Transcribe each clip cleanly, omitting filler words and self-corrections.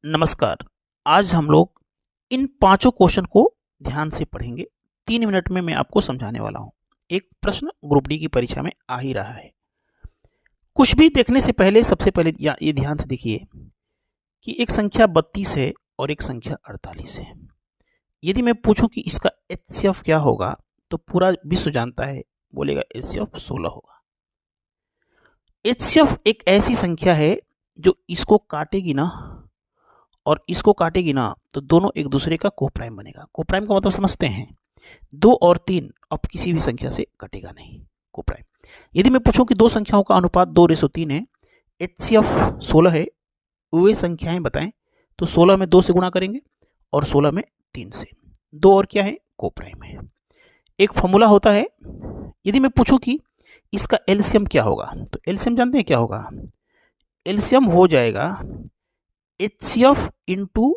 नमस्कार। आज हम लोग इन पांचों क्वेश्चन को ध्यान से पढ़ेंगे। 3 मिनट में मैं आपको समझाने वाला हूं। एक प्रश्न ग्रुप डी की परीक्षा में आ ही रहा है। कुछ भी देखने से पहले सबसे पहले ये ध्यान से देखिए कि एक संख्या 32 है और एक संख्या 48 है। यदि मैं पूछूं कि इसका एचसीएफ क्या होगा तो पूरा विश्व जानता है, बोलेगा एचसीएफ 16 होगा। एचसीएफ एक ऐसी संख्या है जो इसको काटेगी ना और इसको काटेगी ना तो दोनों एक दूसरे का कोप्राइम बनेगा। कोप्राइम का मतलब समझते हैं, 2 और 3 अब किसी भी संख्या से कटेगा नहीं कोप्राइम। यदि मैं पूछूं कि दो संख्याओं का अनुपात 2:3 है, एचसीएफ 16 है, वे संख्याएं बताएं, तो 16 में 2 से गुणा करेंगे और 16 में 3 से। 2 और क्या है, कोप्राइम है। एक फॉर्मूला होता है। यदि मैं पूछूं कि इसका एलसीएम क्या होगा तो एलसीएम जानते हैं क्या होगा। एलसीएम हो जाएगा एचसीएफ इंटू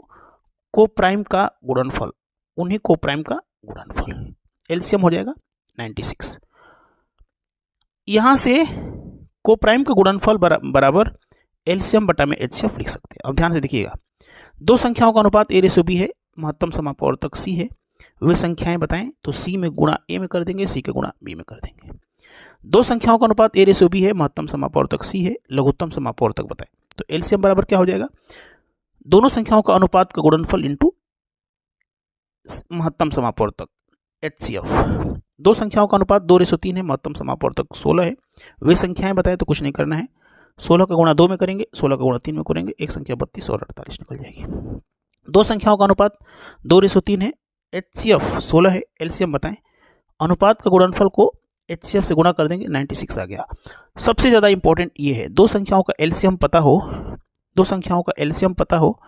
कोप्राइम का गुणनफल, उन्हीं कोप्राइम का गुणनफल। एलसीएम हो जाएगा 96। यहां से कोप्राइम का गुणनफल बराबर एलसीएम बटा में एचसीएफ लिख सकते हैं। अब ध्यान से देखिएगा, दो संख्याओं का अनुपात a/b है, महत्तम समापवर्तक c है। वे संख्याएं बताएं तो c में गुणा a में कर देंगे, c के गुणा b में कर देंगे। दो संख्याओं का अनुपात a/b है, महत्तम समापवर्तक c है, लघुत्तम समापवर्तक बताएं, तो एलसीएम बराबर क्या हो जाएगा, दोनों संख्याओं का अनुपात का गुणनफल इंटू महत्तम समापवर्तक एचसीएफ। दो संख्याओं का अनुपात 2:3 है, महत्तम समापवर्तक 16 है। वे संख्याएं बताएं तो कुछ नहीं करना है, 16 का गुणा 2 में करेंगे, 16 का गुणा 3 में करेंगे, एक संख्या 32 और 48 निकल जाएगी। दो संख्याओं का अनुपात 2:3 है, एचसीएफ 16 है, एलसीएम बताएं, अनुपात का गुणनफल को एचसीएफ से गुणा कर देंगे, 96 आ गया। सबसे ज़्यादा इंपॉर्टेंट ये है, दो संख्याओं का एलसीएम पता हो, दो संख्याओं का एलसीएम पता हो,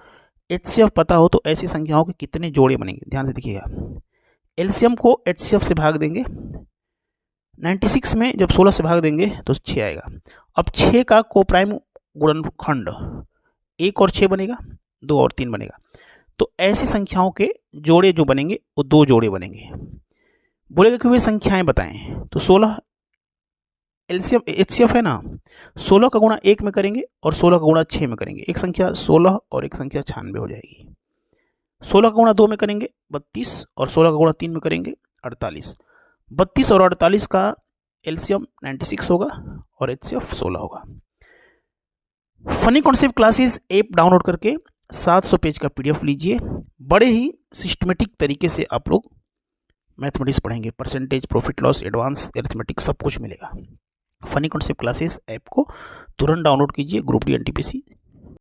एचसीएफ पता हो, तो ऐसी संख्याओं के कितने जोड़े बनेंगे। ध्यान से देखिएगा, एलसीएम को एचसीएफ से भाग देंगे, 96 में जब 16 से भाग देंगे तो 6 आएगा। अब 6 का कोप्राइम गुणनखंड 1 और 6 बनेगा, 2 और 3 बनेगा। तो ऐसी संख्याओं के जोड़े जो बनेंगे वो 2 जोड़े बनेंगे। बोलेगा कि वे संख्याएं बताएं, तो 16 एलसीएम एचसीएफ है ना, 16 का गुणा 1 में करेंगे और 16 का गुणा 6 में करेंगे, एक संख्या 16 और एक संख्या 96 हो जाएगी। 16 का गुणा 2 में करेंगे 32 और 16 का गुणा 3 में करेंगे 48। 32 और 48 का एलसीएम 96 होगा और एचसीएफ 16 होगा। Funny concept classes app download करके 700 पेज का पीडीएफ लीजिए। बड़े ही सिस्टमेटिक तरीके से आप लोग मैथमेटिक्स पढ़ेंगे, percentage, profit loss, advance arithmetic सब कुछ मिलेगा। फनी कॉन्सेप्ट क्लासेस ऐप को तुरंत डाउनलोड कीजिए, ग्रुप डी एनटीपीसी